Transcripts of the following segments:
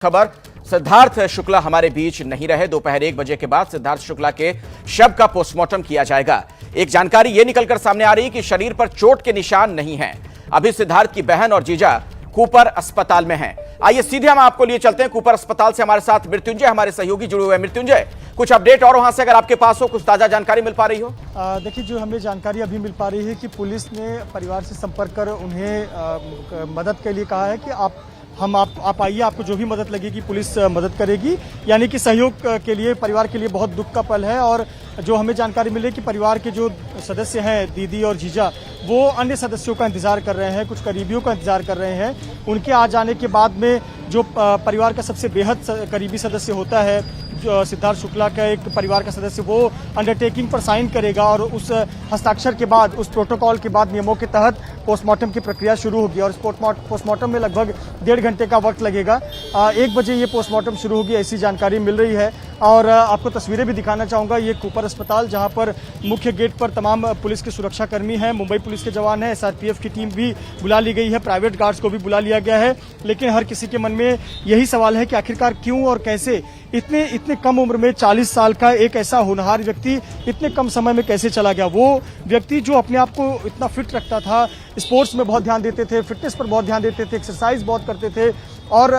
खबर सिद्धार्थ शुक्ला हमारे बीच नहीं रहे। दोपहर 1 बजे के बाद सिद्धार्थ शुक्ला के शव का पोस्टमार्टम किया जाएगा। एक जानकारी यह निकलकर सामने आ रही है कि शरीर पर चोट के निशान नहीं हैं। अभी सिद्धार्थ की बहन और जीजा कूपर अस्पताल में हैं। आइए सीधे हम आपको लिए चलते हैं कूपर अस्पताल से। हमारे साथ मृत्युंजय हमारे सहयोगी जुड़े हुए हैं। मृत्युंजय, कुछ अपडेट और वहां से अगर आपके पास हो, कुछ ताजा जानकारी मिल पा रही हो? देखिए, जो हमें जानकारी अभी मिल पा रही है कि पुलिस ने परिवार से संपर्क कर उन्हें मदद के लिए कहा है कि आप आइए, आपको जो भी मदद लगेगी पुलिस मदद करेगी। यानी कि सहयोग के लिए परिवार के लिए बहुत दुख का पल है। और जो हमें जानकारी मिली कि परिवार के जो सदस्य हैं, दीदी और जीजा, वो अन्य सदस्यों का इंतजार कर रहे हैं, कुछ करीबियों का इंतजार कर रहे हैं। उनके आ जाने के बाद में जो परिवार का सबसे बेहद करीबी सदस्य होता है, जो सिद्धार्थ शुक्ला का एक परिवार का सदस्य, वो अंडरटेकिंग पर साइन करेगा और उस हस्ताक्षर के बाद, उस प्रोटोकॉल के बाद नियमों के तहत पोस्टमार्टम की प्रक्रिया शुरू होगी। और इस पोस्टमार्टम में लगभग 1.5 घंटे का वक्त लगेगा। 1 बजे ये पोस्टमार्टम शुरू होगी, ऐसी जानकारी मिल रही है। और आपको तस्वीरें भी दिखाना चाहूँगा। ये कूपर अस्पताल, जहाँ पर मुख्य गेट पर तमाम पुलिस के सुरक्षाकर्मी हैं, मुंबई पुलिस के जवान हैं, SRPF की टीम भी बुला ली गई है, प्राइवेट गार्ड्स को भी बुला लिया गया है। लेकिन हर किसी के मन में यही सवाल है कि आखिरकार क्यों और कैसे इतने कम उम्र में 40 साल का एक ऐसा होनहार व्यक्ति इतने कम समय में कैसे चला गया। वो व्यक्ति जो अपने आप को इतना फिट रखता था, स्पोर्ट्स में बहुत ध्यान देते थे, फिटनेस पर बहुत ध्यान देते थे, एक्सरसाइज बहुत करते थे और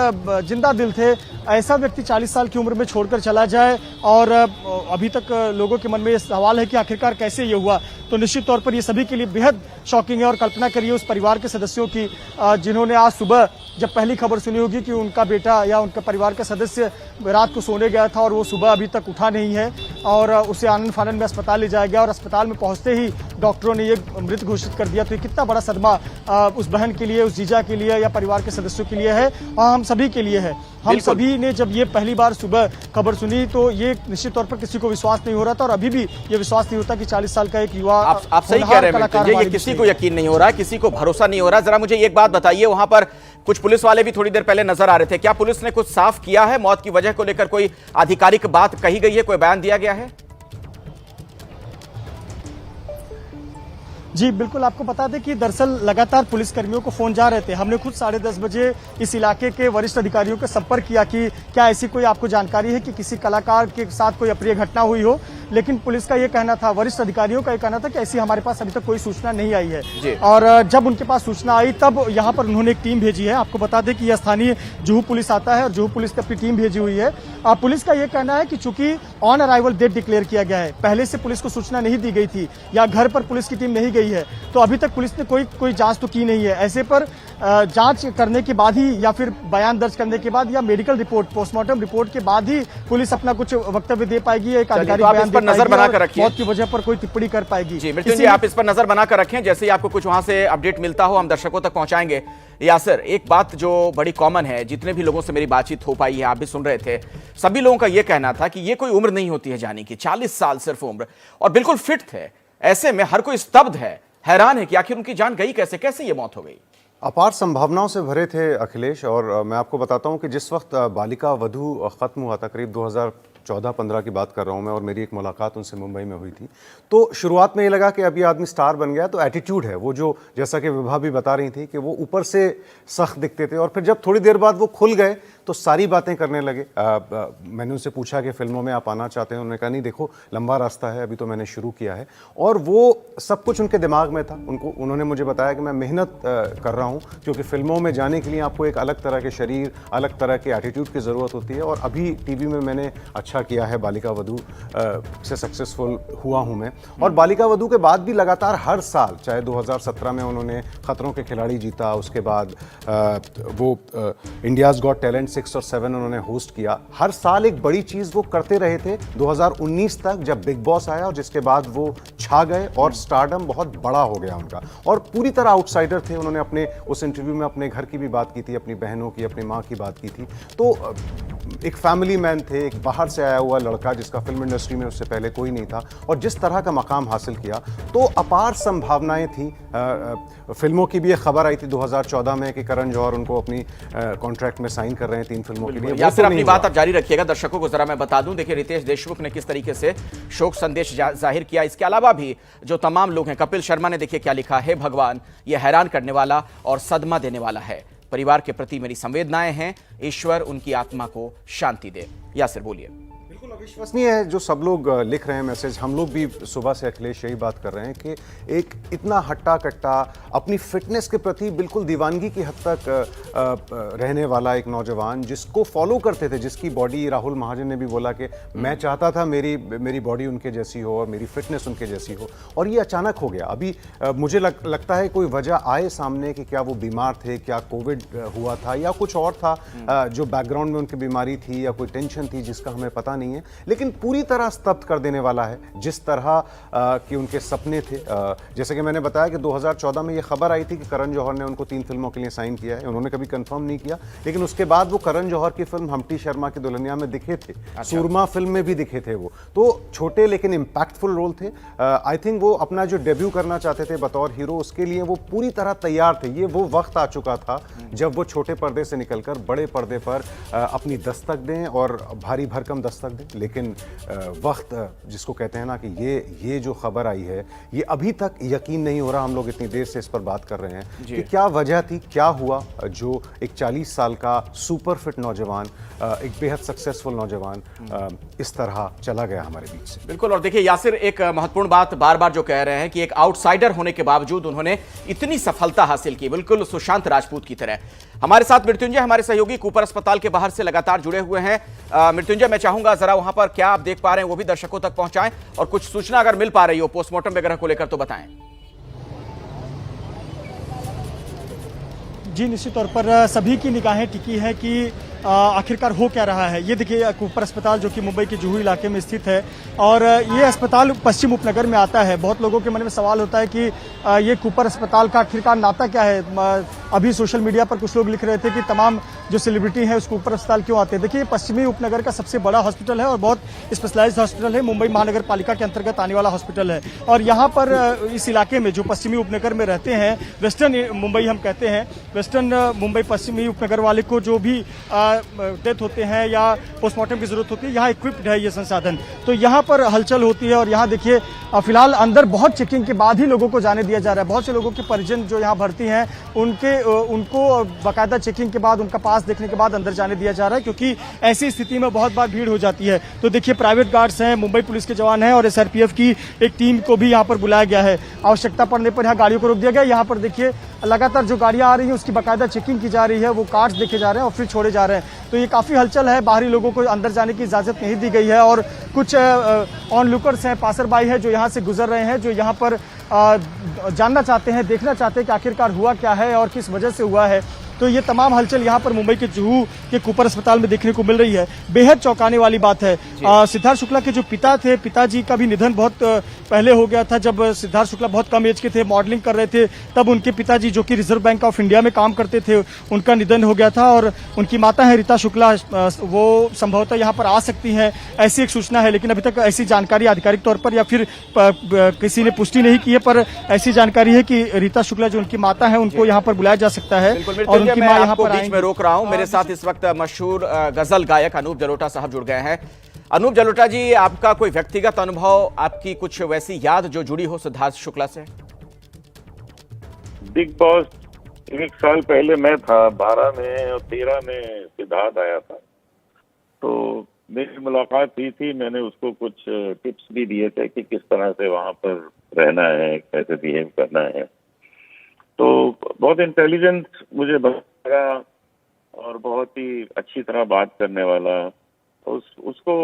जिंदा दिल थे, ऐसा व्यक्ति 40 साल की उम्र में छोड़कर चला जाए। और अभी तक लोगों के मन में ये सवाल है कि आखिरकार कैसे ये हुआ। तो निश्चित तौर पर ये सभी के लिए बेहद शॉकिंग है। और कल्पना करिए उस परिवार के सदस्यों की, जिन्होंने आज सुबह जब पहली खबर सुनी होगी कि उनका बेटा या उनका परिवार का सदस्य रात को सोने गया था और वो सुबह अभी तक उठा नहीं है, और उसे आनन फानन में अस्पताल ले जाया गया और अस्पताल में पहुंचते ही डॉक्टरों ने ये मृत घोषित कर दिया। तो ये कितना बड़ा सदमा उस बहन के लिए, उस जीजा के लिए या परिवार के सदस्यों के लिए है, और हम सभी के लिए है। हम सभी ने जब ये पहली बार सुबह खबर सुनी तो ये निश्चित तौर पर किसी को विश्वास नहीं हो रहा था, और अभी भी ये विश्वास नहीं होता कि 40 साल का एक युवा। आप सही कह रहे हैं, ये किसी को यकीन नहीं हो रहा, किसी को भरोसा नहीं हो रहा। जरा मुझे एक बात बताइए, वहां पर कुछ पुलिस वाले भी थोड़ी देर पहले नजर आ रहे थे, क्या पुलिस ने कुछ साफ किया है? मौत की वजह को लेकर कोई आधिकारिक बात कही गई है, कोई बयान दिया गया है? जी बिल्कुल, आपको बता दें कि दरअसल लगातार पुलिसकर्मियों को फोन जा रहे थे। हमने खुद 10:30 बजे इस इलाके के वरिष्ठ अधिकारियों का संपर्क किया कि क्या ऐसी कोई आपको जानकारी है कि किसी कलाकार के साथ कोई अप्रिय घटना हुई हो। लेकिन पुलिस का ये कहना था, वरिष्ठ अधिकारियों का ये कहना था कि ऐसी हमारे पास अभी तक कोई सूचना नहीं आई है। और जब उनके पास सूचना आई तब यहाँ पर उन्होंने एक टीम भेजी है। आपको बता दें कि यह स्थानीय जुहू पुलिस आता है और जुहू पुलिस ने अपनी टीम भेजी हुई है। पुलिस का ये कहना है कि चूंकि ऑन अराइवल डेट डिक्लेयर किया गया है, पहले से पुलिस को सूचना नहीं दी गई थी या घर पर पुलिस की टीम नहीं गई है, तो अभी तक पुलिस ने कोई जांच तो की नहीं है। ऐसे पर जांच करने के बाद ही या फिर बयान दर्ज करने के बाद या मेडिकल रिपोर्ट, पोस्टमार्टम रिपोर्ट के बाद ही पुलिस अपना कुछ वक्तव्य दे पाएगी, एक आधिकारिक बयान दे नजर बनाकर रखिए, मौत की वजह पर कोई टिप्पणी कर पाएगी। जी मृत्युंजय, आप इस पर नजर बनाकर रखें, जैसे ही आपको कुछ वहां से अपडेट मिलता हो हम दर्शकों तक पहुंचाएंगे। यासर, एक बात जो बड़ी कॉमन है, जितने भी लोगों से मेरी बातचीत हो पाई है, आप भी सुन रहे थे, सभी लोगों का यह कहना था कि यह कोई उम्र नहीं होती है जाने की, 40 साल सिर्फ उम्र, और बिल्कुल फिट थे। ऐसे में हर कोई स्तब्ध है, हैरान है कि आखिर उनकी जान गई कैसे, कैसे ये मौत हो गई। अपार संभावनाओं से भरे थे अखिलेश। और मैं आपको बताता हूं कि जिस वक्त बालिका वधू खत्म हुआ था, करीब 2014-15 की बात कर रहा हूं मैं, और मेरी एक मुलाकात उनसे मुंबई में हुई थी, तो शुरुआत में ये लगा कि अभी आदमी स्टार बन गया, तो एटीट्यूड है वो, जो जैसा कि विभा भी बता रही थी कि वो ऊपर से सख्त दिखते थे, और फिर जब थोड़ी देर बाद वो खुल गए तो सारी बातें करने लगे। मैंने उनसे पूछा कि फिल्मों में आप आना चाहते हैं? उन्होंने कहा नहीं, देखो लंबा रास्ता है, अभी तो मैंने शुरू किया है। और वो सब कुछ उनके दिमाग में था। उन्होंने मुझे बताया कि मैं मेहनत कर रहा हूँ, क्योंकि फिल्मों में जाने के लिए आपको एक अलग तरह के शरीर, अलग तरह के एटीट्यूड की ज़रूरत होती है। और अभी टीवी में मैंने अच्छा किया है, बालिका वधू से सक्सेसफुल हुआ हूँ मैं। और बालिका वधू के बाद भी लगातार हर साल, चाहे 2017 में उन्होंने खतरों के खिलाड़ी जीता, उसके बाद वो इंडियाज़ गॉट टैलेंट 6 और 7 उन्होंने होस्ट किया, हर साल एक बड़ी चीज़ वो करते रहे थे 2019 तक, जब बिग बॉस आया, और जिसके बाद वो छा गए और स्टारडम बहुत बड़ा हो गया उनका, और पूरी तरह आउटसाइडर थे। उन्होंने अपने उस इंटरव्यू में अपने घर की भी बात की थी, अपनी बहनों की, अपनी माँ की बात की थी। तो एक फैमिली मैन थे, एक बाहर से आया हुआ लड़का जिसका फिल्म इंडस्ट्री में उससे पहले कोई नहीं था, और जिस तरह का मकाम हासिल किया, तो अपार संभावनाएं थी। फिल्मों की भी एक खबर आई थी 2014 में कि करण जौहर उनको अपनी कॉन्ट्रैक्ट में साइन कर रहे हैं 3 फिल्मों के लिए। या फिर अपनी बात आप जारी रखिएगा, दर्शकों को जरा मैं बता दूं, देखिए रितेश देशमुख ने किस तरीके से शोक संदेश जाहिर किया। इसके अलावा भी जो तमाम लोग हैं, कपिल शर्मा ने देखिए क्या लिखा है, भगवान ये हैरान करने वाला और सदमा देने वाला है। परिवार के प्रति मेरी संवेदनाएं हैं। ईश्वर उनकी आत्मा को शांति दे। यासिर बोलिए। बिल्कुल अविश्वसनीय है जो सब लोग लिख रहे हैं मैसेज। हम लोग भी सुबह से अखिलेश यही बात कर रहे हैं कि एक इतना हट्टा कट्टा, अपनी फिटनेस के प्रति बिल्कुल दीवानगी की हद तक रहने वाला एक नौजवान जिसको फॉलो करते थे, जिसकी बॉडी, राहुल महाजन ने भी बोला कि मैं चाहता था मेरी बॉडी उनके जैसी हो और मेरी फिटनेस उनके जैसी हो, और ये अचानक हो गया। अभी मुझे लगता है कोई वजह आए सामने कि क्या वो बीमार थे, क्या कोविड हुआ था या कुछ और था जो बैकग्राउंड में उनकी बीमारी थी या कोई टेंशन थी जिसका हमें पता नहीं है, लेकिन पूरी तरह स्तब्ध कर देने वाला है जिस तरह कि उनके सपने थे। जैसे कि मैंने बताया कि 2014 में ये खबर आई थी कि करण जौहर ने उनको 3 फिल्मों के लिए साइन किया है। उन्होंने कभी कंफर्म नहीं किया, लेकिन उसके बाद वो करण जौहर की फिल्म हम्टी शर्मा की दुल्हनिया में दिखे थे। सूरमा फिल्म में भी दिखे थे। वो तो छोटे लेकिन इम्पैक्टफुल रोल थे। आई थिंक वो अपना जो डेब्यू करना चाहते थे बतौर हीरो, उसके लिए वो पूरी तरह तैयार थे। ये वो वक्त आ चुका था जब वो छोटे पर्दे से निकलकर बड़े पर्दे पर अपनी दस्तक दें और भारी भरकम दस्तक दें। लेकिन वक्त जिसको कहते हैं ना कि ये जो खबर आई है, ये अभी तक यकीन नहीं हो रहा। हम लोग इतनी देर से इस पर बात कर रहे हैं कि क्या वजह थी, क्या हुआ जो एक 40 साल का सुपर फिट नौजवान, एक बेहद सक्सेसफुल नौजवान इस तरह चला गया हमारे बीच से। बिल्कुल। और देखिए यासिर, एक महत्वपूर्ण बात बार बार जो कह रहे हैं कि एक आउटसाइडर होने के बावजूद उन्होंने इतनी सफलता हासिल की, बिल्कुल सुशांत राजपूत की तरह। हमारे साथ मृत्युंजय, हमारे सहयोगी कूपर अस्पताल के बाहर से लगातार जुड़े हुए हैं। मृत्युंजय, मैं चाहूंगा जरा वहां पर क्या आप देख पा रहे हैं वो भी दर्शकों तक पहुंचाएं, और कुछ सूचना अगर मिल पा रही हो पोस्टमार्टम वगैरह को लेकर तो बताएं। जी, निश्चित तौर पर सभी की निगाहें टिकी है कि आखिरकार हो क्या रहा है। ये देखिए कूपर अस्पताल जो कि मुंबई के जुहू इलाके में स्थित है, और ये अस्पताल पश्चिम उपनगर में आता है। बहुत लोगों के मन में सवाल होता है कि ये कूपर अस्पताल का आखिरकार नाता क्या है। अभी सोशल मीडिया पर कुछ लोग लिख रहे थे कि तमाम जो सेलिब्रिटी हैं उस कूपर अस्पताल क्यों आते हैं। देखिए, पश्चिमी उपनगर का सबसे बड़ा हॉस्पिटल है और बहुत स्पेशलाइज्ड हॉस्पिटल है। मुंबई महानगर पालिका के अंतर्गत आने वाला हॉस्पिटल है, और यहाँ पर इस इलाके में जो पश्चिमी उपनगर में रहते हैं, वेस्टर्न मुंबई हम कहते हैं, वेस्टर्न मुंबई पश्चिमी उपनगर वाले को जो भी डेथ होते हैं या पोस्टमार्टम की जरूरत होती है, यहाँ इक्विप्ड है ये संसाधन। तो यहाँ पर हलचल होती है, और यहाँ देखिए फिलहाल अंदर बहुत चेकिंग के बाद ही लोगों को जाने दिया जा रहा है। बहुत से लोगों के परिजन जो यहाँ भर्ती हैं उनको बाकायदा चेकिंग के बाद, उनका पास देखने के बाद अंदर जाने दिया जा रहा है, क्योंकि ऐसी स्थिति में बहुत बार भीड़ हो जाती है। तो देखिए प्राइवेट गार्ड्स हैं, मुंबई पुलिस के जवान हैं, और SRPF की एक टीम को भी यहाँ पर बुलाया गया है। आवश्यकता पड़ने पर यहाँ गाड़ियों को रोक दिया गया। यहाँ पर देखिए लगातार जो गाड़ियां आ रही हैं उसकी बाकायदा चेकिंग की जा रही है, वो कार्ड्स देखे जा रहे हैं और फिर छोड़े जा रहे हैं। तो ये काफ़ी हलचल है। बाहरी लोगों को अंदर जाने की इजाज़त नहीं दी गई है, और कुछ ऑनलुकर्स हैं, पासरबाई हैं जो यहाँ से गुजर रहे हैं, जो यहाँ पर जानना चाहते हैं, देखना चाहते हैं कि आखिरकार हुआ क्या है और किस वजह से हुआ है। तो ये तमाम हलचल यहाँ पर मुंबई के जुहू के कूपर अस्पताल में देखने को मिल रही है। बेहद चौंकाने वाली बात है। सिद्धार्थ शुक्ला के जो पिता थे, पिताजी का भी निधन बहुत पहले हो गया था। जब सिद्धार्थ शुक्ला बहुत कम एज के थे, मॉडलिंग कर रहे थे, तब उनके पिताजी जो कि रिजर्व बैंक ऑफ इंडिया में काम करते थे, उनका निधन हो गया था। और उनकी माता है रीता शुक्ला, वो संभवतः यहाँ पर आ सकती हैं, ऐसी एक सूचना है, लेकिन अभी तक ऐसी जानकारी आधिकारिक तौर पर या फिर किसी ने पुष्टि नहीं की है। पर ऐसी जानकारी है कि रीता शुक्ला जो उनकी माता है, उनको यहाँ पर बुलाया जा सकता है। और मैं आपको बीच में रोक रहा हूं। मेरे साथ इस वक्त मशहूर गजल गायक अनूप जलोटा साहब जुड़ गए हैं। अनूप जलोटा जी, आपका कोई व्यक्तिगत अनुभव, आपकी कुछ वैसी याद जो जुड़ी हो सिद्धार्थ शुक्ला से? बिग बॉस 1 साल पहले मैं था 12 में, और 13 में सिद्धार्थ आया था। तो मेरी मुलाकात हुई थी, मैंने उसको कुछ टिप्स भी दिए थे कि किस तरह से वहां पर रहना है, कैसे बिहेव करना है। तो बहुत इंटेलिजेंट मुझे लगा और बहुत ही अच्छी तरह बात करने वाला। उसको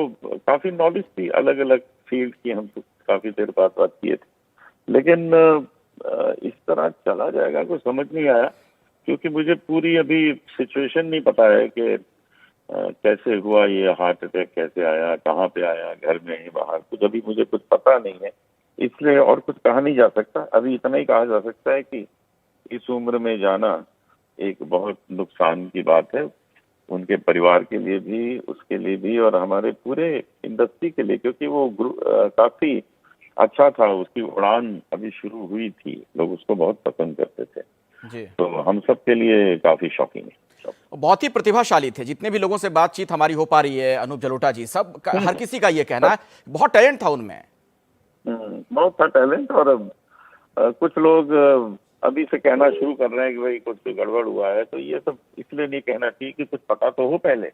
काफी नॉलेज थी अलग अलग फील्ड की। हम तो काफी देर बात किए थे, लेकिन इस तरह चला जाएगा कुछ समझ नहीं आया, क्योंकि मुझे पूरी अभी सिचुएशन नहीं पता है कि कैसे हुआ ये हार्ट अटैक, कैसे आया, कहाँ पे आया, घर में ही बाहर, कुछ अभी मुझे कुछ पता नहीं है। इसलिए और कुछ कहा नहीं जा सकता। अभी इतना ही कहा जा सकता है कि इस उम्र में जाना एक बहुत नुकसान की बात है, उनके परिवार के लिए भी, उसके लिए भी, और हमारे पूरे इंडस्ट्री के लिए, क्योंकि वो काफी अच्छा था। उसकी उड़ान अभी शुरू हुई थी, लोग उसको बहुत पसंद करते थे जी। तो हम सब के लिए काफी शॉकिंग है। बहुत ही प्रतिभाशाली थे। जितने भी लोगों से बातचीत हमारी हो पा रही है, अनूप जलोटा जी, सब हर किसी का ये कहना है बहुत टैलेंट था उनमें। बहुत था टैलेंट। और कुछ लोग अभी से कहना शुरू कर रहे हैं कि भाई कुछ गड़बड़ हुआ है, तो ये सब इसलिए नहीं कहना चाहिए कि कुछ पता तो हो पहले।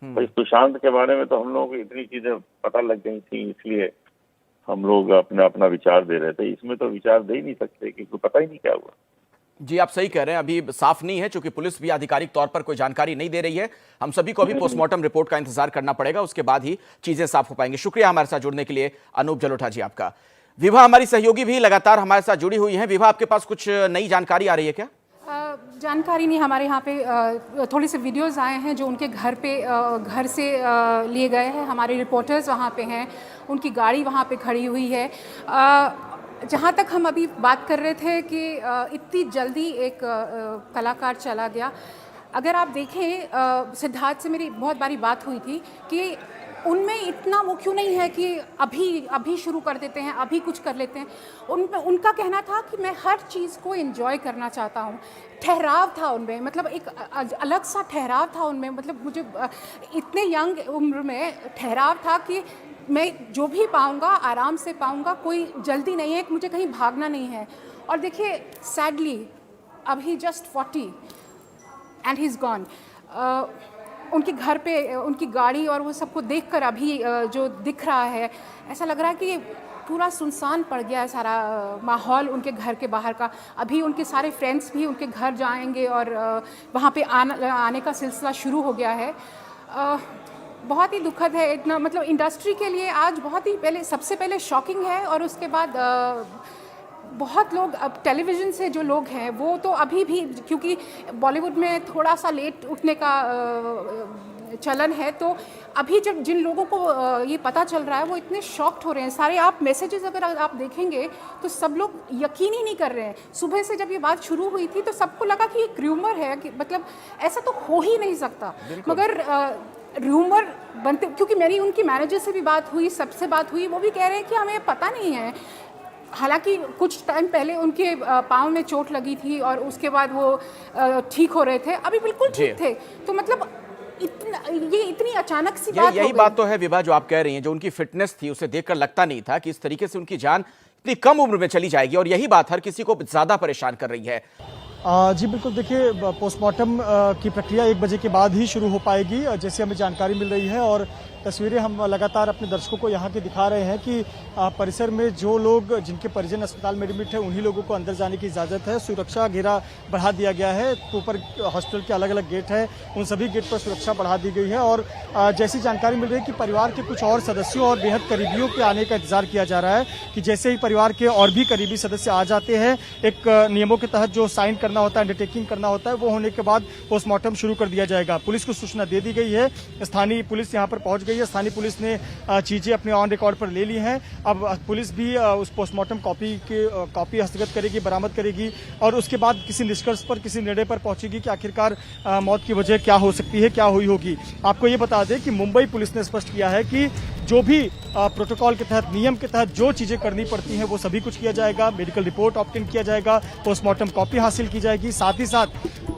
तो इस सुशांत के बारे में तो हम लोगों को इतनी चीजें पता लग गई थी, इसलिए हम लोग अपना अपना विचार दे रहे थे। इसमें तो विचार दे ही नहीं सकते क्योंकि पता ही नहीं क्या हुआ। जी, आप सही कह रहे हैं, अभी साफ नहीं है, क्योंकि पुलिस भी आधिकारिक तौर पर कोई जानकारी नहीं दे रही है। हम सभी को अभी पोस्टमार्टम रिपोर्ट का इंतजार करना पड़ेगा, उसके बाद ही चीजें साफ हो पाएंगी। शुक्रिया हमारे साथ जुड़ने के लिए अनूप जलोटा जी आपका। विभा हमारी सहयोगी भी लगातार हमारे साथ जुड़ी हुई हैं। विभा, आपके पास कुछ नई जानकारी आ रही है क्या? जानकारी नहीं, हमारे यहाँ पे थोड़े से वीडियोस आए हैं जो उनके घर से लिए गए हैं। हमारे रिपोर्टर्स वहाँ पे हैं, उनकी गाड़ी वहाँ पे खड़ी हुई है। जहाँ तक हम अभी बात कर रहे थे कि इतनी जल्दी एक कलाकार चला गया। अगर आप देखें, सिद्धार्थ से मेरी बहुत बारी बात हुई थी कि उनमें इतना वो क्यों नहीं है कि अभी शुरू कर देते हैं, अभी कुछ कर लेते हैं। उनका कहना था कि मैं हर चीज़ को एंजॉय करना चाहता हूँ। ठहराव था उनमें, मतलब एक अलग सा ठहराव था उनमें। मतलब मुझे इतने यंग उम्र में ठहराव था कि मैं जो भी पाऊँगा आराम से पाऊँगा, कोई जल्दी नहीं है, मुझे कहीं भागना नहीं है। और देखिए, सैडली अभी just 40 and he is gone. उनके घर पे उनकी गाड़ी और वो सबको देखकर अभी जो दिख रहा है, ऐसा लग रहा है कि पूरा सुनसान पड़ गया है सारा माहौल उनके घर के बाहर का। अभी उनके सारे फ्रेंड्स भी उनके घर जाएंगे और वहाँ पे आने का सिलसिला शुरू हो गया है। बहुत ही दुखद है। इतना मतलब इंडस्ट्री के लिए आज बहुत ही सबसे पहले शॉकिंग है, और उसके बाद बहुत लोग, अब टेलीविज़न से जो लोग हैं वो तो अभी भी, क्योंकि बॉलीवुड में थोड़ा सा लेट उठने का चलन है, तो अभी जब जिन लोगों को ये पता चल रहा है वो इतने शॉक्ड हो रहे हैं। सारे आप मैसेजेस अगर आप देखेंगे तो सब लोग यकीन ही नहीं कर रहे हैं। सुबह से जब ये बात शुरू हुई थी तो सबको लगा कि एक र्यूमर है, कि मतलब ऐसा तो हो ही नहीं सकता, मगर र्यूमर बनते, क्योंकि मेरी उनकी मैनेजर से भी बात हुई, सबसे बात हुई, वो भी कह रहे हैं कि हमें पता नहीं है। हालांकि कुछ टाइम पहले उनके पाँव में चोट लगी थी और उसके बाद वो ठीक हो रहे थे, अभी बिल्कुल ठीक थे। तो मतलब ये इतनी अचानक सी बात यही बात तो है विभा जो आप कह रही हैं। जो उनकी फिटनेस थी उसे देखकर लगता नहीं था कि इस तरीके से उनकी जान इतनी कम उम्र में चली जाएगी, और यही बात हर किसी को ज्यादा परेशान कर रही है। जी बिल्कुल, देखिए पोस्टमार्टम की प्रक्रिया 1 बजे के बाद ही शुरू हो पाएगी, जैसे हमें जानकारी मिल रही है। और तस्वीरें हम लगातार अपने दर्शकों को यहाँ की दिखा रहे हैं कि परिसर में जो लोग, जिनके परिजन अस्पताल में एडमिट है, उन्हीं लोगों को अंदर जाने की इजाज़त है। सुरक्षा घेरा बढ़ा दिया गया है। ऊपर हॉस्पिटल के अलग अलग गेट हैं, उन सभी गेट पर सुरक्षा बढ़ा दी गई है। और जैसी जानकारी मिल रही है कि परिवार के कुछ और सदस्यों और बेहद करीबियों के आने का इंतजार किया जा रहा है, कि जैसे ही परिवार के और भी करीबी सदस्य आ जाते हैं, एक नियमों के तहत जो साइन करना होता है, अंडरटेकिंग करना होता है, वो होने के बाद पोस्टमार्टम शुरू कर दिया जाएगा। पुलिस को सूचना दे दी गई है, स्थानीय पुलिस यहाँ पर पहुंच गई है। स्थानीय पुलिस ने चीजें अपने ऑन रिकॉर्ड पर ले ली हैं। अब पुलिस भी उस पोस्टमार्टम कॉपी हस्तगत करेगी, बरामद करेगी, और उसके बाद किसी निष्कर्ष पर, किसी निर्णय पर पहुंचेगी कि आखिरकार मौत की वजह क्या हो सकती है, क्या हुई होगी। आपको ये बता दें कि मुंबई पुलिस ने स्पष्ट किया है कि जो भी प्रोटोकॉल के तहत, नियम के तहत जो चीजें करनी पड़ती हैं वो सभी कुछ किया जाएगा। मेडिकल रिपोर्ट ऑब्टेन किया जाएगा, पोस्टमार्टम कॉपी हासिल की जाएगी। साथ ही साथ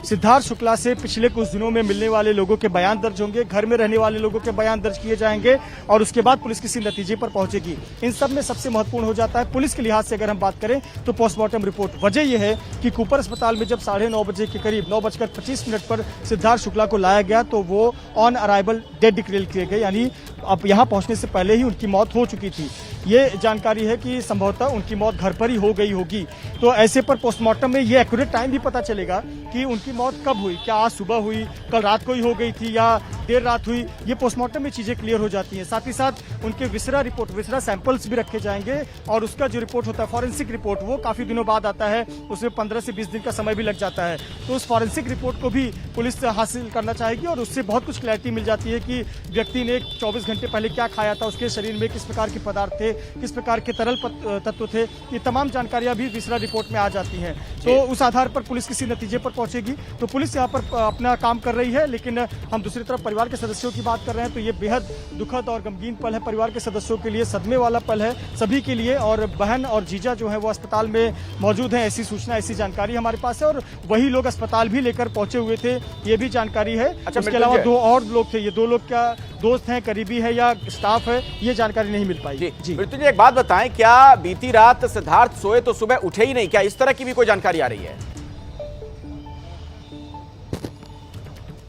सिद्धार्थ शुक्ला से पिछले कुछ दिनों में मिलने वाले लोगों के बयान दर्ज होंगे, घर में रहने वाले लोगों के बयान दर्ज किए जाएंगे, और उसके बाद पुलिस किसी नतीजे पर पहुंचेगी। इन सब में सबसे महत्वपूर्ण हो जाता है पुलिस के लिहाज से अगर हम बात करें तो पोस्टमार्टम रिपोर्ट। वजह यह है कि कूपर अस्पताल में जब 9:30 बजे के करीब 9:25 पर सिद्धार्थ शुक्ला को लाया गया तो वो ऑन अराइवल डेड डिक्लेयर किए गए, यानी अब यहाँ पहुंचने से पहले ही उनकी मौत हो चुकी थी। ये जानकारी है कि संभवतः उनकी मौत घर पर ही हो गई होगी। तो ऐसे पर पोस्टमार्टम में ये एक्यूरेट टाइम भी पता चलेगा कि उनकी मौत कब हुई, क्या आज सुबह हुई, कल रात को ही हो गई थी, या देर रात हुई। ये पोस्टमार्टम में चीजें क्लियर हो जाती हैं। साथ ही साथ उनके विसरा सैंपल्स भी रखे जाएंगे, और उसका जो रिपोर्ट होता है, फॉरेंसिक रिपोर्ट, वो काफी दिनों बाद आता है, उसमें 15 से 20 दिन का समय भी लग जाता है। तो उस फॉरेंसिक रिपोर्ट को भी पुलिस हासिल करना चाहेगी, और उससे बहुत कुछ क्लैरिटी मिल जाती है कि व्यक्ति ने 24 घंटे पहले क्या खाया था, उसके शरीर में किस प्रकार के पदार्थ थे, किस प्रकार के तरल तत्व थे। ये तमाम जानकारियां भी विसरा रिपोर्ट में आ जाती हैं। तो उस आधार पर पुलिस किसी नतीजे पर पहुंचेगी। तो पुलिस यहाँ पर अपना काम कर रही है, लेकिन हम दूसरी तरफ परिवार के सदस्यों की बात कर रहे हैं तो ये बेहद दुखद और गमगीन पल है परिवार के सदस्यों के लिए, सदमे वाला पल है सभी के लिए। और बहन और जीजा जो है वो अस्पताल में मौजूद हैं, ऐसी सूचना, ऐसी जानकारी हमारे पास है, और वही लोग अस्पताल भी लेकर पहुंचे हुए थे, ये भी जानकारी है। उसके अलावा 2 और लोग थे, ये 2 लोग क्या दोस्त हैं, करीबी है या स्टाफ है, ये जानकारी नहीं मिल पाई। जी मृत्युंजय, एक बात बताएं, क्या बीती रात सिद्धार्थ सोए तो सुबह उठे ही नहीं, क्या इस तरह की भी कोई जानकारी आ रही है?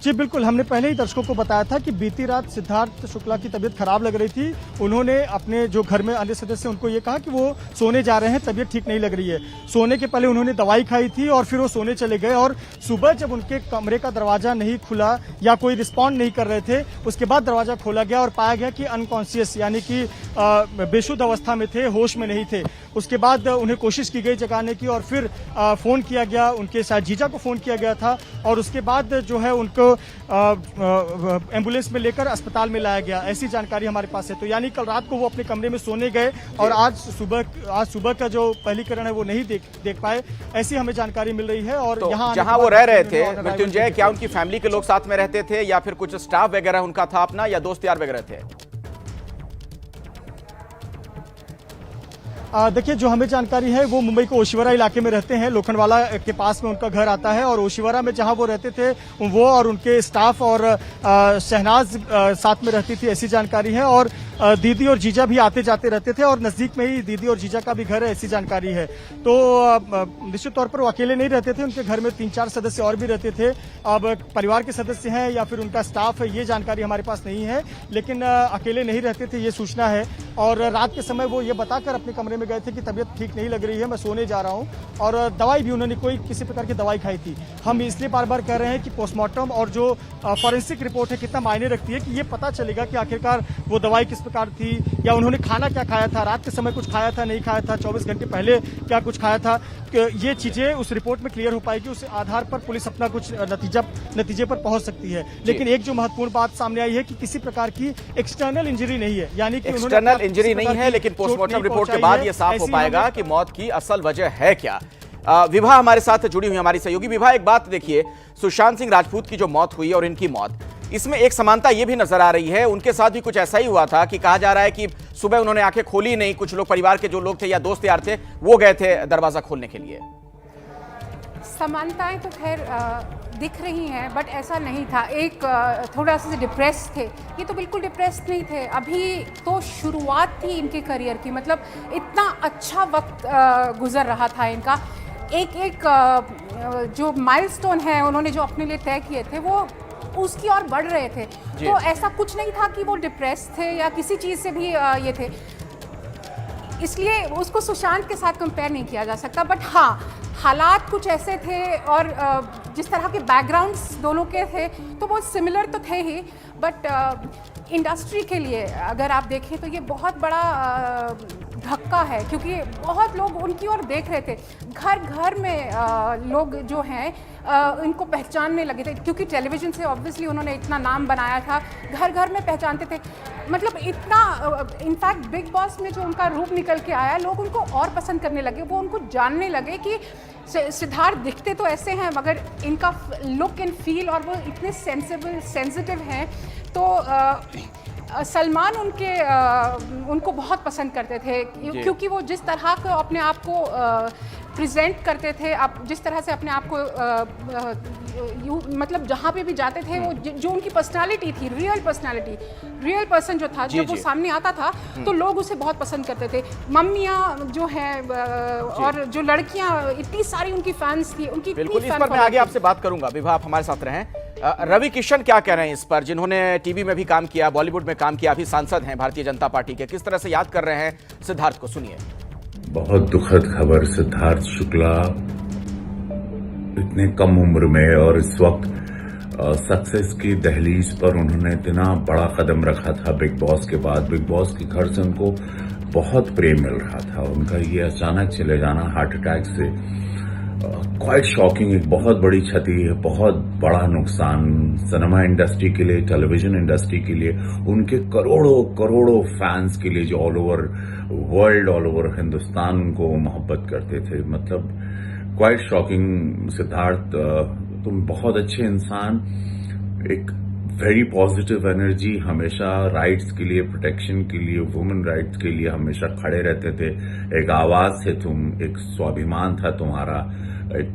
जी बिल्कुल, हमने पहले ही दर्शकों को बताया था कि बीती रात सिद्धार्थ शुक्ला की तबीयत खराब लग रही थी। उन्होंने अपने जो घर में अन्य सदस्य उनको ये कहा कि वो सोने जा रहे हैं, तबीयत ठीक नहीं लग रही है। सोने के पहले उन्होंने दवाई खाई थी और फिर वो सोने चले गए, और सुबह जब उनके कमरे का दरवाजा नहीं खुला या कोई रिस्पॉन्ड नहीं कर रहे थे, उसके बाद दरवाजा खोला गया और पाया गया कि अनकॉन्शियस यानी कि बेशुद्ध अवस्था में थे, होश में नहीं थे। उसके बाद उन्हें कोशिश की गई जगाने की और फिर फोन किया गया, उनके शायद जीजा को फोन किया गया था, और उसके बाद जो है उनको एम्बुलेंस में लेकर अस्पताल में लाया गया। ऐसी जानकारी हमारे पास है। तो यानी कल रात को वो अपने कमरे में सोने गए और आज सुबह का जो पहली किरण है वो नहीं देख पाए, ऐसी हमें जानकारी मिल रही है। और तो यहाँ जहां वो रह रहे थे मृत्युंजय, क्या उनकी फैमिली के लोग साथ में रहते थे या फिर कुछ स्टाफ वगैरह उनका था अपना, या दोस्त यार वगैरह थे? देखिए, जो हमें जानकारी है वो मुंबई के ओशिवरा इलाके में रहते हैं, लोखंडवाला के पास में उनका घर आता है, और ओशिवरा में जहां वो रहते थे वो और उनके स्टाफ और शहनाज साथ में रहती थी, ऐसी जानकारी है। और दीदी और जीजा भी आते जाते रहते थे, और नजदीक में ही दीदी और जीजा का भी घर है, ऐसी जानकारी है। तो निश्चित तौर पर वो अकेले नहीं रहते थे, उनके घर में 3-4 सदस्य और भी रहते थे। अब परिवार के सदस्य हैं या फिर उनका स्टाफ है, ये जानकारी हमारे पास नहीं है, लेकिन अकेले नहीं रहते थे, ये सूचना है। और रात के समय वो ये बताकर अपने कमरे में गए थे कि तबीयत ठीक नहीं लग रही है, मैं सोने जा रहा हूं, और दवाई भी उन्होंने किसी प्रकार की दवाई खाई थी। हम इसलिए बार बार कह रहे हैं कि पोस्टमार्टम और जो फॉरेंसिक रिपोर्ट है कितना मायने रखती है, कि ये पता चलेगा कि आखिरकार वो दवाई किस प्रकार थी, या उन्होंने खाना क्या खाया था, रात के समय कुछ खाया था, नहीं खाया था, 24 घंटे पहले क्या कुछ खाया था। ये चीजें उस रिपोर्ट में क्लियर हो पाएगी, उस आधार पर पुलिस अपना कुछ नतीजे पर पहुंच सकती है। लेकिन एक जो महत्वपूर्ण बात सामने आई है कि किसी प्रकार की एक्सटर्नल इंजरी नहीं है, यानी कि एक्सटर्नल इंजरी नहीं है, लेकिन पोस्टमार्टम रिपोर्ट के बाद ये साफ हो पाएगा कि मौत की असल वजह है क्या। विभा हमारे साथ जुड़ी हुई, हमारी सहयोगी। विभा, एक बात देखिए, सुशांत सिंह राजपूत की जो मौत हुई और इनकी मौत, इसमें एक समानता ये भी नजर आ रही है, उनके साथ भी कुछ ऐसा ही हुआ था कि कहा जा रहा है कि सुबह उन्होंने आंखें खोली नहीं, कुछ लोग परिवार के जो लोग थे या दोस्त यार थे वो गए थे दरवाजा खोलने के लिए। समानताएं तो खैर दिख रही हैं, बट ऐसा नहीं था। एक थोड़ा सा डिप्रेस थे, ये तो बिल्कुल डिप्रेस नहीं थे, अभी तो शुरुआत थी इनके करियर की। मतलब इतना अच्छा वक्त गुजर रहा था इनका, एक जो माइलस्टोन है उन्होंने जो अपने लिए तय किए थे वो उसकी ओर बढ़ रहे थे। तो ऐसा कुछ नहीं था कि वो डिप्रेस थे या किसी चीज़ से भी ये थे, इसलिए उसको सुशांत के साथ कंपेयर नहीं किया जा सकता। बट हाँ, हालात कुछ ऐसे थे और जिस तरह के बैकग्राउंड्स दोनों के थे तो वो सिमिलर तो थे ही, बट इंडस्ट्री के लिए अगर आप देखें तो ये बहुत बड़ा धक्का है, क्योंकि बहुत लोग उनकी ओर देख रहे थे। घर घर में लोग जो हैं इनको पहचानने लगे थे, क्योंकि टेलीविज़न से ऑब्वियसली उन्होंने इतना नाम बनाया था, घर घर में पहचानते थे। मतलब इतना, इनफैक्ट बिग बॉस में जो उनका रूप निकल के आया, लोग उनको और पसंद करने लगे, वो उनको जानने लगे कि सिद्धार्थ दिखते तो ऐसे हैं मगर इनका लुक एंड फील और वो इतने सेंसिटिव हैं। तो सलमान उनको बहुत पसंद करते थे, क्योंकि वो जिस तरह का अपने आप को प्रेजेंट करते थे, आप जिस तरह से अपने आप को मतलब जहाँ पे भी जाते थे, वो जो उनकी पर्सनालिटी थी, रियल पर्सन जो था, जब वो सामने आता था तो लोग उसे बहुत पसंद करते थे। मम्मियाँ जो हैं और जो लड़कियाँ, इतनी सारी उनकी फैंस थी, उनकी बिल्कुल, इस पर मैं आगे आपसे बात करूंगा। विभा, आप हमारे साथ रहें। रवि किशन क्या कह रहे हैं इस पर, जिन्होंने टीवी में भी काम किया, बॉलीवुड में काम किया, अभी सांसद हैं भारतीय जनता पार्टी के, किस तरह से याद कर रहे हैं सिद्धार्थ को, सुनिए। बहुत दुखद खबर, सिद्धार्थ शुक्ला इतने कम उम्र में और इस वक्त सक्सेस की दहलीज पर उन्होंने इतना बड़ा कदम रखा था बिग बॉस के बाद। बिग बॉस के घर से उनको बहुत प्रेम मिल रहा था, उनका ये अचानक चले जाना हार्ट अटैक से क्वाइट शॉकिंग, एक बहुत बड़ी क्षति है, बहुत बड़ा नुकसान सिनेमा इंडस्ट्री के लिए, टेलीविजन इंडस्ट्री के लिए, उनके करोड़ों फैंस के लिए जो all over world, all over Hindustan उनको मोहब्बत करते थे। मतलब क्वाइट शॉकिंग। सिद्धार्थ, तुम बहुत अच्छे इंसान, एक वेरी पॉजिटिव एनर्जी, हमेशा राइट्स के लिए, प्रोटेक्शन के लिए, वुमेन राइट्स के लिए हमेशा खड़े रहते थे। एक आवाज थे तुम, एक स्वाभिमान था तुम्हारा,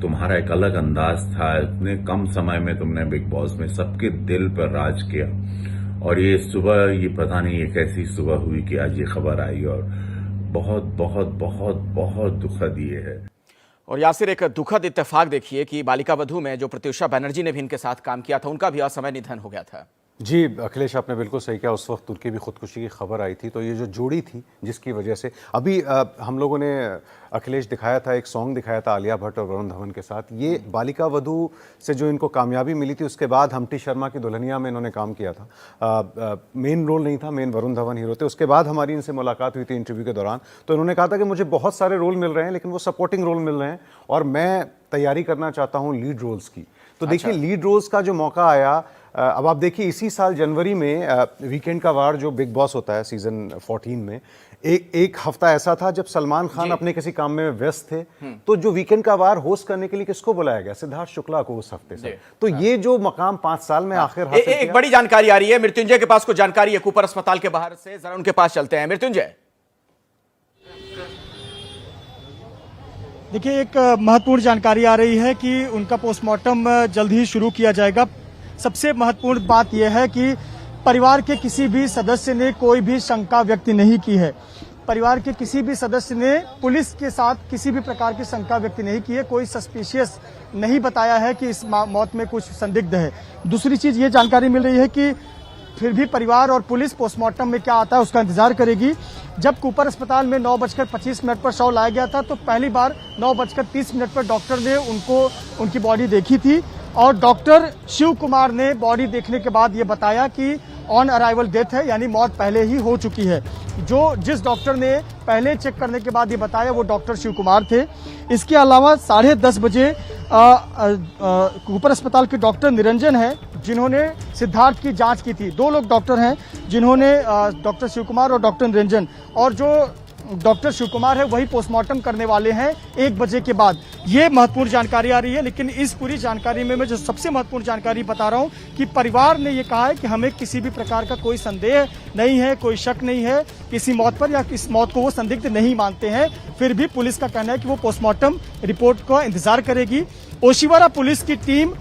तुम्हारा एक अलग अंदाज था। इतने कम समय में तुमने बिग बॉस में सबके दिल पर राज किया और ये सुबह, ये पता नहीं ये कैसी सुबह हुई कि आज ये खबर आई, और बहुत बहुत बहुत बहुत दुखद ये है। और यासिर, एक दुखद इत्तेफाक देखिए कि बालिका वधू में जो प्रत्युषा बनर्जी ने भी इनके साथ काम किया था, उनका भी असमय निधन हो गया था। जी अखिलेश, आपने बिल्कुल सही किया। उस वक्त उनकी भी खुदकुशी की खबर आई थी, तो ये जो जोड़ी थी जिसकी वजह से अभी हम लोगों ने अखिलेश दिखाया था, एक सॉन्ग दिखाया था आलिया भट्ट और वरुण धवन के साथ। ये बालिका वधू से जो इनको कामयाबी मिली थी, उसके बाद हम्टी शर्मा की दुल्हनिया में इन्होंने काम किया था। मेन रोल नहीं था, मेन वरुण धवन हीरो थे। उसके बाद हमारी इनसे मुलाकात हुई थी इंटरव्यू के दौरान, तो इन्होंने कहा था कि मुझे बहुत सारे रोल मिल रहे हैं, लेकिन वो सपोर्टिंग रोल मिल रहे हैं और मैं तैयारी करना चाहता हूँ लीड रोल्स की। तो देखिए, लीड रोल्स का जो मौका आया, अब आप देखिए इसी साल जनवरी में वीकेंड का वार जो बिग बॉस होता है सीजन 14 में, एक हफ्ता ऐसा था जब सलमान खान अपने किसी काम में व्यस्त थे, तो जो वीकेंड का वार होस्ट करने के लिए किसको बुलाया गया? सिद्धार्थ शुक्ला को उस हफ्ते से। तो ये जो मकाम 5 साल में आखिर हासिल एक बड़ी जानकारी आ रही है। मृत्युंजय के पास कुछ जानकारी है कूपर अस्पताल के बाहर से, जरा उनके पास चलते हैं। मृत्युंजय, देखिए, एक महत्वपूर्ण जानकारी आ रही है कि उनका पोस्टमार्टम जल्द ही शुरू किया जाएगा। सबसे महत्वपूर्ण बात यह है कि परिवार के किसी भी सदस्य ने कोई भी शंका व्यक्त नहीं की है। परिवार के किसी भी सदस्य ने पुलिस के साथ किसी भी प्रकार की शंका व्यक्त नहीं की है। कोई सस्पिशियस नहीं बताया है कि इस मौत में कुछ संदिग्ध है। दूसरी चीज ये जानकारी मिल रही है कि फिर भी परिवार और पुलिस पोस्टमार्टम में क्या आता है उसका इंतजार करेगी। जब कूपर अस्पताल में 9:25 पर शव लाया गया था, तो पहली बार 9:30 पर डॉक्टर ने उनकी बॉडी देखी थी, और डॉक्टर शिव कुमार ने बॉडी देखने के बाद ये बताया कि ऑन अराइवल डेथ है, यानी मौत पहले ही हो चुकी है। जिस डॉक्टर ने पहले चेक करने के बाद ये बताया, वो डॉक्टर शिव कुमार थे। इसके अलावा 10:30 बजे कूपर अस्पताल के डॉक्टर निरंजन है, जिन्होंने सिद्धार्थ की जांच की थी। 2 लोग डॉक्टर हैं जिन्होंने, डॉक्टर शिव कुमार और डॉक्टर निरंजन, और जो डॉक्टर शिव कुमार है वही पोस्टमार्टम करने वाले हैं 1 बजे के बाद। ये महत्वपूर्ण जानकारी आ रही है। लेकिन इस पूरी जानकारी में मैं जो सबसे महत्वपूर्ण जानकारी बता रहा हूं कि परिवार ने ये कहा है कि हमें किसी भी प्रकार का कोई संदेह नहीं है, कोई शक नहीं है किसी मौत पर, या इस मौत को वो संदिग्ध नहीं मानते हैं। फिर भी पुलिस का कहना है कि वो पोस्टमार्टम रिपोर्ट का इंतजार करेगी। ओशिवरा पुलिस की टीम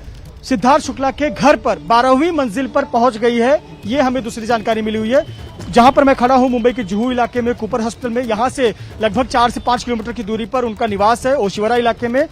सिद्धार्थ शुक्ला के घर पर 12वीं मंजिल पर पहुंच गई है। ये हमें दूसरी जानकारी मिली हुई है। जहां पर मैं खड़ा हूं मुंबई के जुहू इलाके में कूपर हॉस्पिटल में, यहां से लगभग 4 से 5 किलोमीटर की दूरी पर उनका निवास है ओशिवरा इलाके में।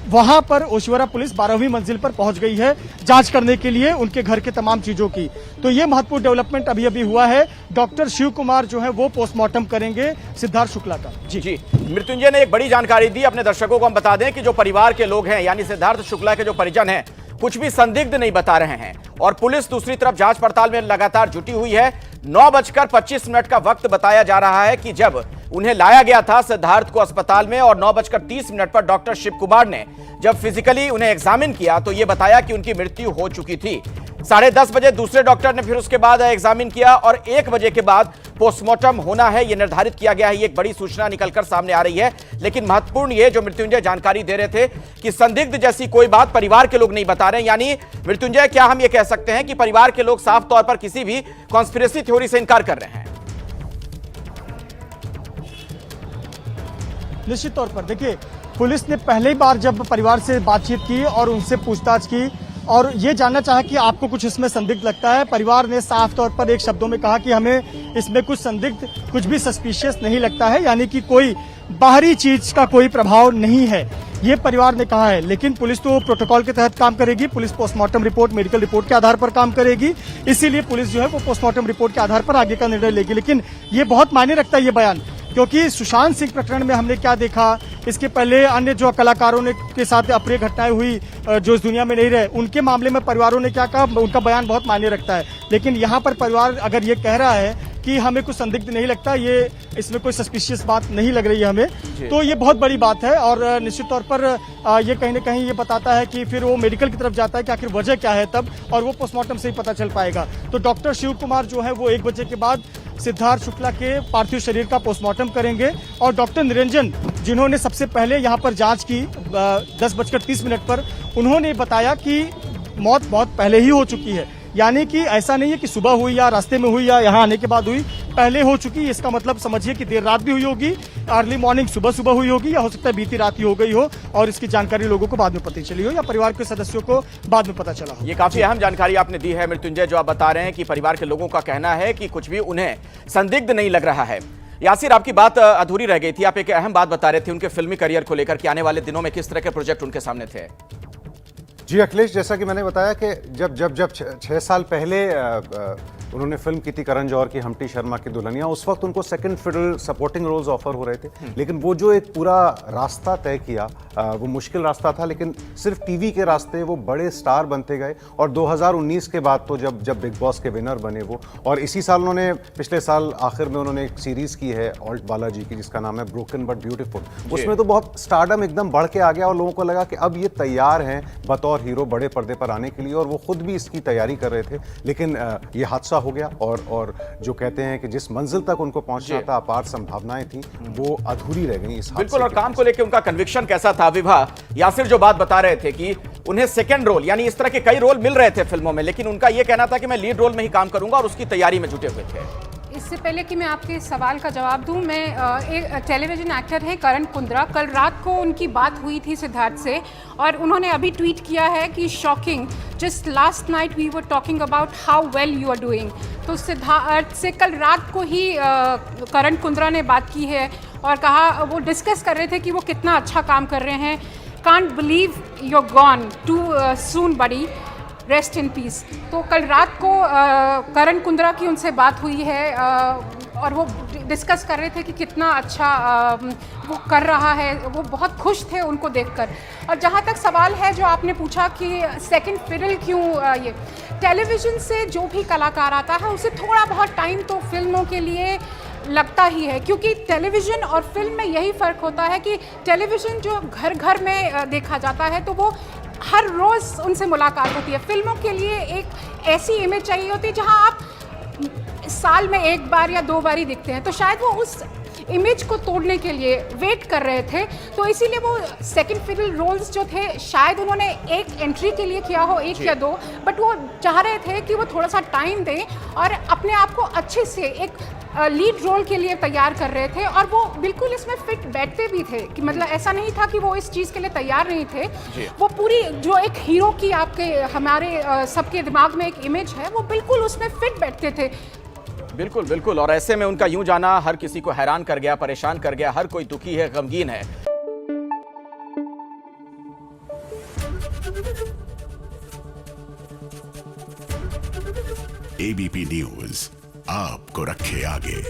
वहां पर ओशिवरा पुलिस 12वीं मंजिल पर पहुंच गई है जांच करने के लिए उनके घर के तमाम चीजों की। तो ये महत्वपूर्ण डेवलपमेंट अभी हुआ है। डॉक्टर शिव कुमार जो है वो पोस्टमार्टम करेंगे सिद्धार्थ शुक्ला का। जी मृत्युंजय ने एक बड़ी जानकारी दी। अपने दर्शकों को हम बता दें कि जो परिवार के लोग हैं, यानी सिद्धार्थ शुक्ला के जो परिजन हैं, कुछ भी संदिग्ध नहीं बता रहे हैं, और पुलिस दूसरी तरफ जांच पड़ताल में लगातार जुटी हुई है। 9:25 का वक्त बताया जा रहा है कि जब उन्हें लाया गया था सिद्धार्थ को अस्पताल में, और 9:30 पर डॉक्टर शिव कुमार ने जब फिजिकली उन्हें एग्जामिन किया तो यह बताया कि उनकी मृत्यु हो चुकी थी। 10:30 बजे दूसरे डॉक्टर ने फिर उसके बाद एग्जामिन किया, और 1 बजे के बाद पोस्टमार्टम होना है यह निर्धारित किया गया है। ये एक बड़ी सूचना निकलकर सामने आ रही है। लेकिन महत्वपूर्ण ये जो मृत्युंजय जानकारी दे रहे थे कि संदिग्ध जैसी कोई बात परिवार के लोग नहीं बता रहे हैं, यानी मृत्युंजय क्या हम ये कह सकते हैं कि परिवार के लोग साफ तौर पर किसी भी कॉन्स्पिरेसी थ्योरी से इनकार कर रहे हैं? निश्चित तौर पर देखिए, पुलिस ने पहली बार जब परिवार से बातचीत की और उनसे पूछताछ की और ये जानना चाहा कि आपको कुछ इसमें संदिग्ध लगता है, परिवार ने साफ तौर पर एक शब्दों में कहा कि हमें इसमें कुछ संदिग्ध, कुछ भी सस्पिशियस नहीं लगता है, यानी कि कोई बाहरी चीज का कोई प्रभाव नहीं है, ये परिवार ने कहा है। लेकिन पुलिस तो प्रोटोकॉल के तहत काम करेगी, police postmortem report, medical report के आधार पर काम करेगी, इसीलिए पुलिस जो है वो पोस्टमार्टम रिपोर्ट के आधार पर आगे का निर्णय लेगी। लेकिन ये बहुत मायने रखता है ये बयान, क्योंकि सुशांत सिंह प्रकरण में हमने क्या देखा, इसके पहले अन्य जो कलाकारों ने के साथ अप्रिय घटनाएं हुई जो इस दुनिया में नहीं रहे, उनके मामले में परिवारों ने क्या कहा, उनका बयान बहुत मायने रखता है। लेकिन यहाँ पर परिवार अगर ये कह रहा है कि हमें कुछ संदिग्ध नहीं लगता, ये इसमें कोई सस्पिशियस बात नहीं लग रही है हमें, तो ये बहुत बड़ी बात है। और निश्चित तौर पर ये कहीं ना कहीं ये बताता है कि फिर वो मेडिकल की तरफ जाता है कि आखिर वजह क्या है तब, और वो पोस्टमार्टम से ही पता चल पाएगा। तो डॉक्टर शिव कुमार जो है वो 1 बजे के बाद सिद्धार्थ शुक्ला के पार्थिव शरीर का पोस्टमार्टम करेंगे, और डॉक्टर निरंजन जिन्होंने सबसे पहले यहाँ पर जांच की 10:30 पर, उन्होंने बताया कि मौत बहुत पहले ही हो चुकी है, यानी कि ऐसा नहीं है कि सुबह हुई या रास्ते में हुई या यहाँ आने के बाद हुई, पहले हो चुकी है, इसका मतलब समझिए कि देर रात भी हुई होगी, अर्ली मॉर्निंग सुबह सुबह हुई होगी, या हो सकता है बीती रात ही हो गई हो और इसकी जानकारी लोगों को बाद में पता चली हो या परिवार के सदस्यों को बाद में पता चला हो। ये काफी अहम जानकारी आपने दी है मृत्युंजय, जो आप बता रहे हैं कि परिवार के लोगों का कहना है कि कुछ भी उन्हें संदिग्ध नहीं लग रहा है। यासिर, आपकी बात अधूरी रह गई थी, आप एक अहम बात बता रहे थे उनके फिल्मी करियर को लेकर कि आने वाले दिनों में किस तरह के प्रोजेक्ट उनके सामने थे। जी अखिलेश, जैसा कि मैंने बताया कि जब 6 साल पहले उन्होंने फिल्म की थी करण जौहर की हम्टी शर्मा की दुल्हनिया, उस वक्त उनको second fiddle supporting roles offer हो रहे थे, लेकिन वो जो एक पूरा रास्ता तय किया वो मुश्किल रास्ता था, लेकिन सिर्फ टीवी के रास्ते वो बड़े स्टार बनते गए। और 2019 के बाद तो जब बिग बॉस के विनर बने वो, और इसी साल उन्होंने पिछले साल आखिर में उन्होंने एक सीरीज की है ऑल्ट बालाजी की जिसका नाम है ब्रोकन बट ब्यूटीफुल, उसमें तो बहुत स्टारडम एकदम बढ़ के आ गया और लोगों को लगा कि अब ये तैयार हैं बतौर हीरो बड़े पर्दे पर आने के लिए, और वो खुद भी इसकी तैयारी कर रहे थे। लेकिन ये हादसा हो गया और जो कहते हैं कि जिस मंजिल तक उनको पहुंचना था, अपार संभावनाएं थी, वो अधूरी रह गई इस हादसे बिल्कुल। और के काम को लेकर उनका कन्विक्शन कैसा था विभा? यासिर जो बात बता रहे थे कि उन्हें सेकंड रोल, यानी इस तरह के कई रोल मिल रहे थे फिल्मों में, लेकिन उनका यह कहना था कि मैं लीड रोल में ही काम करूंगा और उसकी तैयारी में जुटे हुए थे। इससे पहले कि मैं आपके सवाल का जवाब दूं, मैं एक टेलीविजन एक्टर है करण कुंद्रा, कल रात को उनकी बात हुई थी सिद्धार्थ से और उन्होंने अभी ट्वीट किया है कि shocking, just last night we were talking about how well you are doing. तो सिद्धार्थ से कल रात को ही करण कुंद्रा ने बात की है और कहा, वो डिस्कस कर रहे थे कि वो कितना अच्छा काम कर रहे हैं। Can't believe you are gone too soon buddy, rest in peace. तो कल रात को करण कुंद्रा की उनसे बात हुई है और वो डिस्कस कर रहे थे कि कितना अच्छा वो कर रहा है, वो बहुत खुश थे उनको देखकर। और जहाँ तक सवाल है जो आपने पूछा कि सेकंड फिडल क्यों, ये टेलीविज़न से जो भी कलाकार आता है उसे थोड़ा बहुत टाइम तो फिल्मों के लिए लगता ही है, क्योंकि टेलीविज़न और फिल्म में यही फ़र्क होता है कि टेलीविज़न जो घर घर में देखा जाता है तो वो हर रोज़ उनसे मुलाकात होती है। फिल्मों के लिए एक ऐसी इमेज चाहिए होती है जहां आप साल में एक बार या 2 बार ही दिखते हैं, तो शायद वो उस इमेज को तोड़ने के लिए वेट कर रहे थे। तो इसीलिए वो सेकंड फिडल रोल्स जो थे शायद उन्होंने एक एंट्री के लिए किया हो, 1 या 2, बट वो चाह रहे थे कि वो थोड़ा सा टाइम दें और अपने आप को अच्छे से एक लीड रोल के लिए तैयार कर रहे थे। और वो बिल्कुल इसमें फिट बैठते भी थे कि मतलब ऐसा नहीं था कि वो इस चीज़ के लिए तैयार नहीं थे। वो पूरी जो एक हीरो की आपके हमारे सबके दिमाग में एक इमेज है, वो बिल्कुल उसमें फिट बैठते थे। बिल्कुल बिल्कुल। और ऐसे में उनका यूं जाना हर किसी को हैरान कर गया, परेशान कर गया, हर कोई दुखी है, गमगीन है। एबीपी न्यूज आपको रखे आगे।